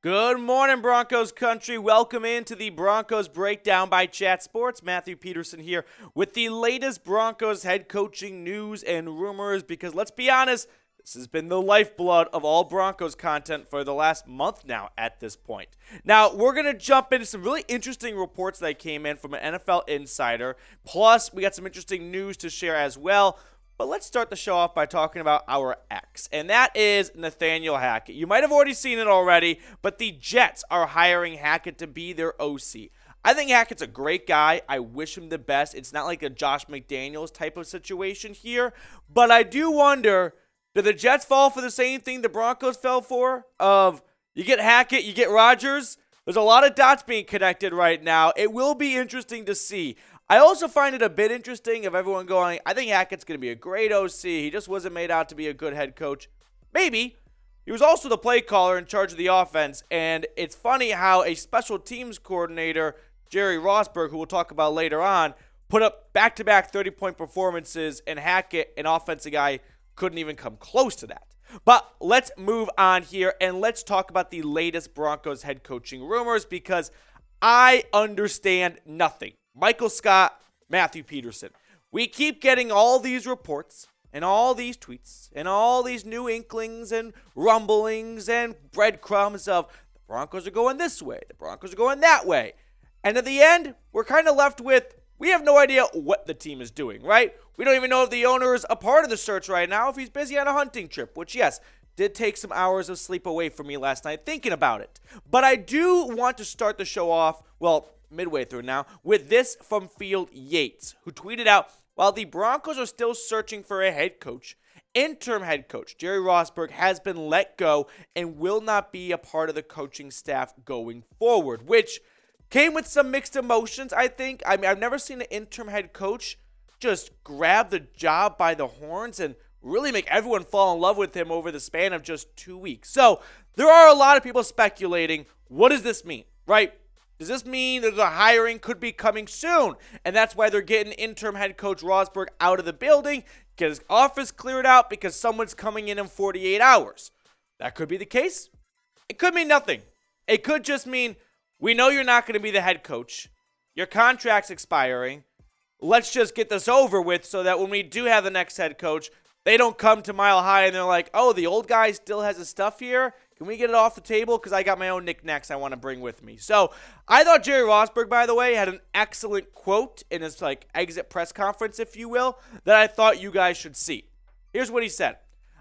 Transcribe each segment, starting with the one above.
Good morning, Broncos Country. Welcome into the Broncos Breakdown by Chat Sports. Matthew Peterson here with the latest Broncos head coaching news and rumors because let's be honest, this has been the lifeblood of all Broncos content for the last month now at this point. Now, we're going to jump into some really interesting reports that came in from an NFL insider. Plus, we got some interesting news to share as well. But let's start the show off by talking about our ex, and that is Nathaniel Hackett. You might have already seen it already, but the Jets are hiring Hackett to be their OC. I think Hackett's a great guy. I wish him the best. It's not like a Josh McDaniels type of situation here, but I do wonder, do the Jets fall for the same thing the Broncos fell for? Of you get Hackett, you get Rodgers. There's a lot of dots being connected right now. It will be interesting to see. I also find it a bit interesting of everyone going, I think Hackett's going to be a great OC. He just wasn't made out to be a good head coach. Maybe. He was also the play caller in charge of the offense. And it's funny how a special teams coordinator, Jerry Rosburg, who we'll talk about later on, put up back-to-back 30-point performances, and Hackett, an offensive guy, couldn't even come close to that. But let's move on here, and let's talk about the latest Broncos head coaching rumors because I understand nothing. Michael Scott, Matthew Peterson. We keep getting all these reports and all these tweets and all these new inklings and rumblings and breadcrumbs of the Broncos are going this way, the Broncos are going that way. And at the end, we're kind of left with, we have no idea what the team is doing, right? We don't even know if the owner is a part of the search right now, if he's busy on a hunting trip, which, yes, did take some hours of sleep away from me last night thinking about it. But I do want to start the show off, well, midway through now, with this from Field Yates, who tweeted out, while the Broncos are still searching for a head coach, interim head coach Jerry Rosburg has been let go and will not be a part of the coaching staff going forward, which came with some mixed emotions, I think. I mean, I've never seen an interim head coach just grab the job by the horns and really make everyone fall in love with him over the span of just 2 weeks. So there are a lot of people speculating, what does this mean, right? Does this mean that the hiring could be coming soon? And that's why they're getting interim head coach Rosberg out of the building, get his office cleared out because someone's coming in 48 hours. That could be the case. It could mean nothing. It could just mean, we know you're not going to be the head coach. Your contract's expiring. Let's just get this over with so that when we do have the next head coach, they don't come to Mile High and they're like, oh, the old guy still has his stuff here? Can we get it off the table? Because I got my own knickknacks I want to bring with me. So I thought Jerry Rosburg, by the way, had an excellent quote in his exit press conference, if you will, that I thought you guys should see. Here's what he said.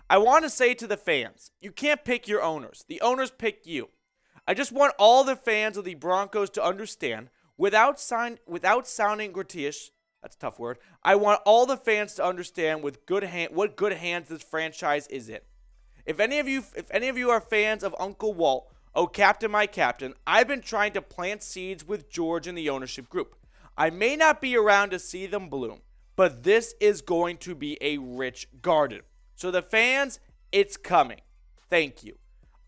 I want to say to the fans, you can't pick your owners. The owners pick you. I just want all the fans of the Broncos to understand, without sounding gratuitous, that's a tough word, I want all the fans to understand what good hands this franchise is in. If any of you are fans of Uncle Walt, oh Captain my Captain, I've been trying to plant seeds with George and the ownership group. I may not be around to see them bloom, but this is going to be a rich garden. So the fans, it's coming. Thank you.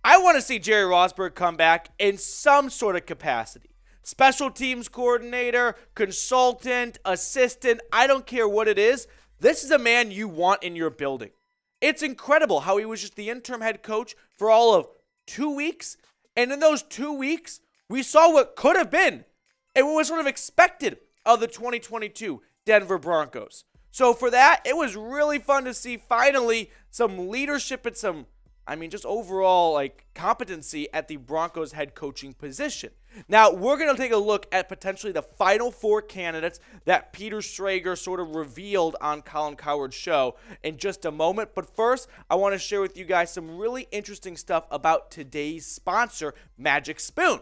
I want to see Jerry Rosburg come back in some sort of capacity. Special teams coordinator, consultant, assistant, I don't care what it is. This is a man you want in your building. It's incredible how he was just the interim head coach for all of 2 weeks. And in those 2 weeks, we saw what could have been and what was sort of expected of the 2022 Denver Broncos. So for that, it was really fun to see finally some leadership and some, just overall competency at the Broncos head coaching position. Now, we're going to take a look at potentially the final 4 candidates that Peter Schrager sort of revealed on Colin Cowherd's show in just a moment. But first, I want to share with you guys some really interesting stuff about today's sponsor, Magic Spoon.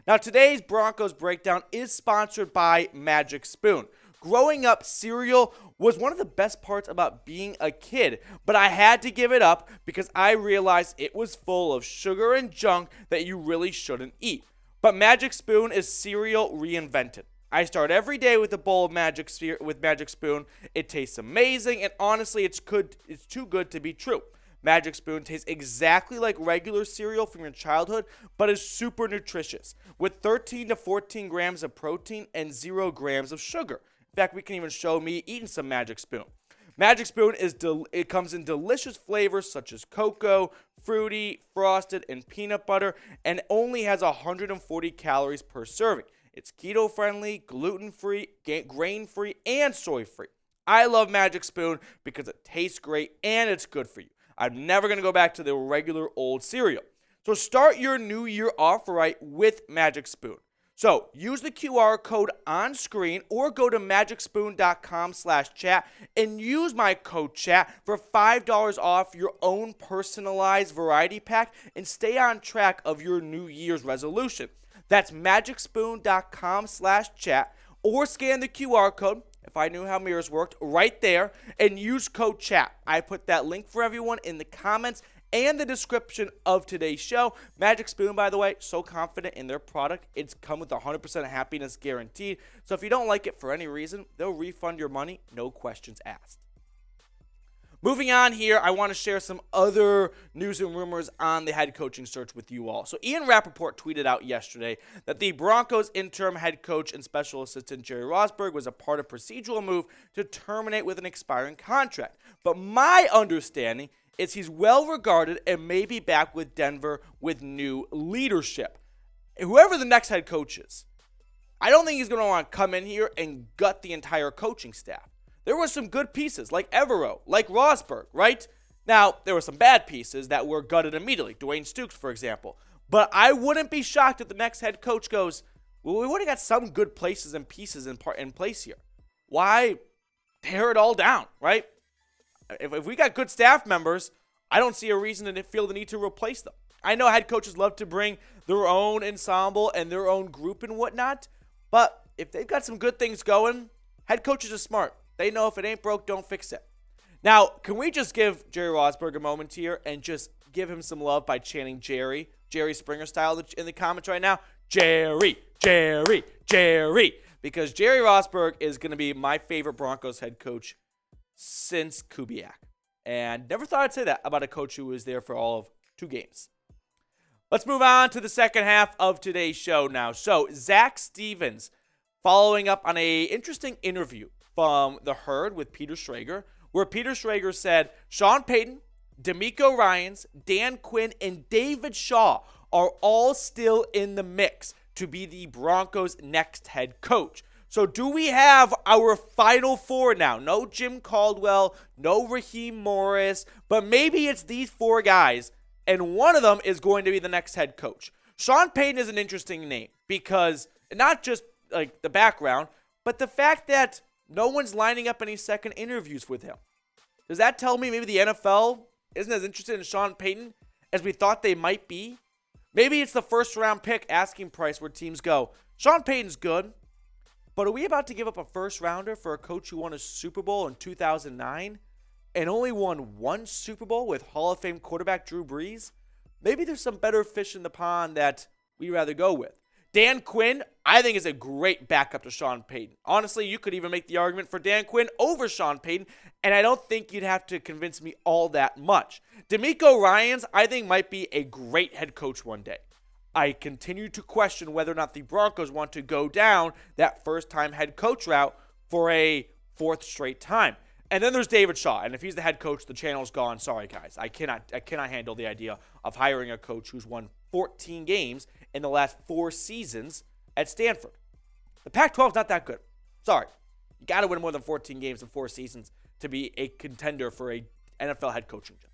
Now, today's Broncos Breakdown is sponsored by Magic Spoon. Growing up, cereal was one of the best parts about being a kid, but I had to give it up because I realized it was full of sugar and junk that you really shouldn't eat. But Magic Spoon is cereal reinvented. I start every day with a bowl of Magic Spoon. It tastes amazing, and honestly, it's too good to be true. Magic Spoon tastes exactly like regular cereal from your childhood, but is super nutritious, with 13 to 14 grams of protein and 0 grams of sugar. In fact, we can even show me eating some Magic Spoon. Magic Spoon comes in delicious flavors such as cocoa, fruity, frosted, and peanut butter, and only has 140 calories per serving. It's keto-friendly, gluten-free, grain-free, and soy-free. I love Magic Spoon because it tastes great and it's good for you. I'm never going to go back to the regular old cereal. So start your new year off right with Magic Spoon. So use the QR code on screen or go to magicspoon.com/chat and use my code chat for $5 off your own personalized variety pack and stay on track of your New Year's resolution. That's magicspoon.com/chat or scan the QR code, if I knew how mirrors worked, right there, and use code chat. I put that link for everyone in the comments and the description of today's show. Magic Spoon, by the way, so confident in their product. It's come with 100% happiness guaranteed. So if you don't like it for any reason, they'll refund your money, no questions asked. Moving on here, I want to share some other news and rumors on the head coaching search with you all. So Ian Rappaport tweeted out yesterday that the Broncos interim head coach and special assistant Jerry Rosburg was a part of a procedural move to terminate with an expiring contract. But my understanding is he's well regarded and may be back with Denver with new leadership. Whoever the next head coach is, I don't think he's going to want to come in here and gut the entire coaching staff. There were some good pieces like Evero, like Rosberg, right? Now, there were some bad pieces that were gutted immediately. Dwayne Stukes, for example. But I wouldn't be shocked if the next head coach goes, well, we would have got some good places and pieces in place here. Why tear it all down, right? If we got good staff members, I don't see a reason to feel the need to replace them. I know head coaches love to bring their own ensemble and their own group and whatnot, but if they've got some good things going, head coaches are smart. They know if it ain't broke, don't fix it. Now, can we just give Jerry Rosburg a moment here and just give him some love by chanting Jerry Springer style in the comments right now? Jerry, Jerry, Jerry. Because Jerry Rosburg is going to be my favorite Broncos head coach since Kubiak. And never thought I'd say that about a coach who was there for all of 2 games. Let's move on to the second half of today's show now. So, Zach Stevens, following up on a interesting interview from The Herd with Peter Schrager, where Peter Schrager said Sean Payton, DeMeco Ryans, Dan Quinn, and David Shaw are all still in the mix to be the Broncos' next head coach. So do we have our final 4 now? No Jim Caldwell, no Raheem Morris, but maybe it's these 4 guys, and one of them is going to be the next head coach. Sean Payton is an interesting name because not just like the background, but the fact that no one's lining up any second interviews with him. Does that tell me maybe the NFL isn't as interested in Sean Payton as we thought they might be? Maybe it's the first round pick asking price where teams go, Sean Payton's good, but are we about to give up a first rounder for a coach who won a Super Bowl in 2009 and only won 1 Super Bowl with Hall of Fame quarterback Drew Brees? Maybe there's some better fish in the pond that we'd rather go with. Dan Quinn, I think, is a great backup to Sean Payton. Honestly, you could even make the argument for Dan Quinn over Sean Payton, and I don't think you'd have to convince me all that much. DeMeco Ryans, I think, might be a great head coach one day. I continue to question whether or not the Broncos want to go down that first-time head coach route for a 4th straight time. And then there's David Shaw, and if he's the head coach, the channel's gone. Sorry, guys. I cannot handle the idea of hiring a coach who's won 14 games in the last 4 seasons at Stanford. The Pac-12 is not that good. Sorry. You got to win more than 14 games in 4 seasons to be a contender for a NFL head coaching job.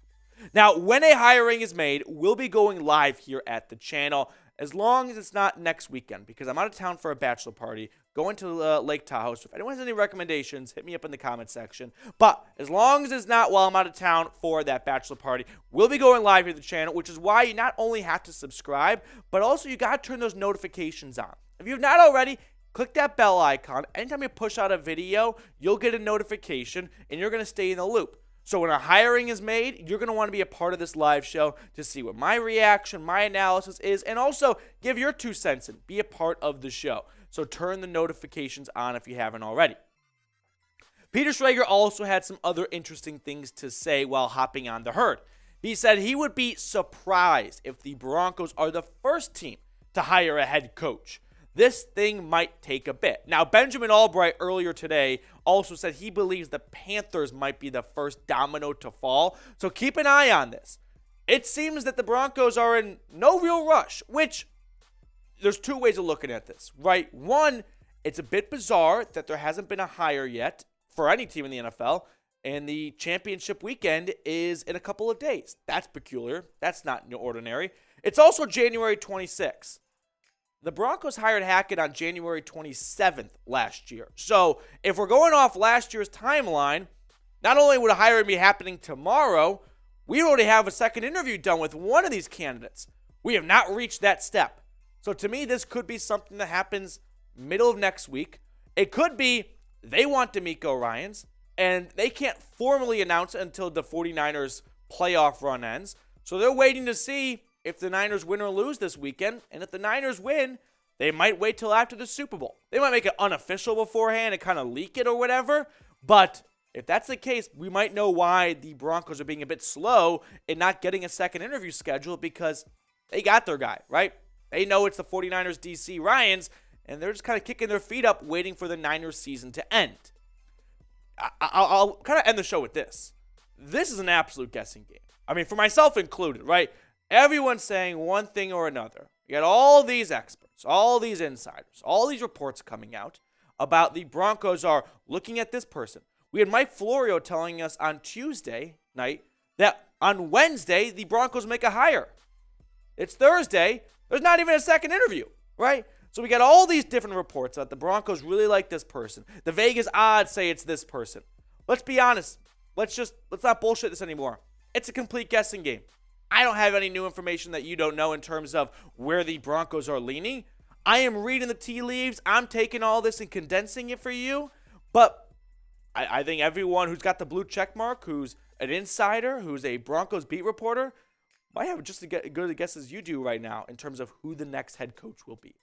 Now, when a hiring is made, we'll be going live here at the channel as long as it's not next weekend because I'm out of town for a bachelor party, going to Lake Tahoe. So if anyone has any recommendations, hit me up in the comment section. But as long as it's not while I'm out of town for that bachelor party, we'll be going live here at the channel, which is why you not only have to subscribe, but also you got to turn those notifications on. If you've not already, click that bell icon. Anytime you push out a video, you'll get a notification, and you're going to stay in the loop. So when a hiring is made, you're going to want to be a part of this live show to see what my reaction, my analysis is, and also give your 2 cents and be a part of the show. So turn the notifications on if you haven't already. Peter Schrager also had some other interesting things to say while hopping on The Herd. He said he would be surprised if the Broncos are the first team to hire a head coach. This thing might take a bit. Now, Benjamin Albright earlier today also said he believes the Panthers might be the first domino to fall. So keep an eye on this. it seems that the Broncos are in no real rush, which there's two ways of looking at this, right? One, it's a bit bizarre that there hasn't been a hire yet for any team in the NFL, and the championship weekend is in a couple of days. That's peculiar. That's not ordinary. It's also January 26th. The Broncos hired Hackett on January 27th last year. So if we're going off last year's timeline, not only would a hiring be happening tomorrow, we already have a second interview done with one of these candidates. We have not reached that step. So to me, this could be something that happens middle of next week. It could be they want DeMeco Ryans, and they can't formally announce it until the 49ers playoff run ends. So they're waiting to see if the Niners win or lose this weekend. And if the Niners win, they might wait till after the Super Bowl. They might make it unofficial beforehand and kind of leak it or whatever. But if that's the case, we might know why the Broncos are being a bit slow in not getting a second interview scheduled, because they got their guy, right? They know it's the 49ers DC Ryans, and they're just kind of kicking their feet up waiting for the Niners season to end. I'll kind of end the show with this. This is an absolute guessing game. I mean, for myself included, right? Everyone's saying one thing or another. You got all these experts, all these insiders, all these reports coming out about the Broncos are looking at this person. We had Mike Florio telling us on Tuesday night that on Wednesday, the Broncos make a hire. It's Thursday. There's not even a second interview, right? So we got all these different reports that the Broncos really like this person. The Vegas odds say it's this person. Let's be honest. Let's not bullshit this anymore. It's a complete guessing game. I don't have any new information that you don't know in terms of where the Broncos are leaning. I am reading the tea leaves. I'm taking all this and condensing it for you. But I think everyone who's got the blue check mark, who's an insider, who's a Broncos beat reporter, might have just as good a guess as you do right now in terms of who the next head coach will be.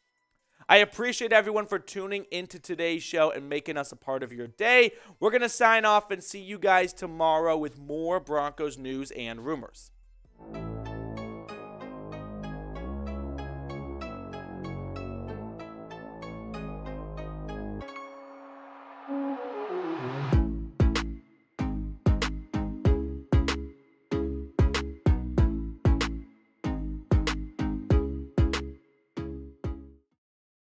I appreciate everyone for tuning into today's show and making us a part of your day. We're going to sign off and see you guys tomorrow with more Broncos news and rumors.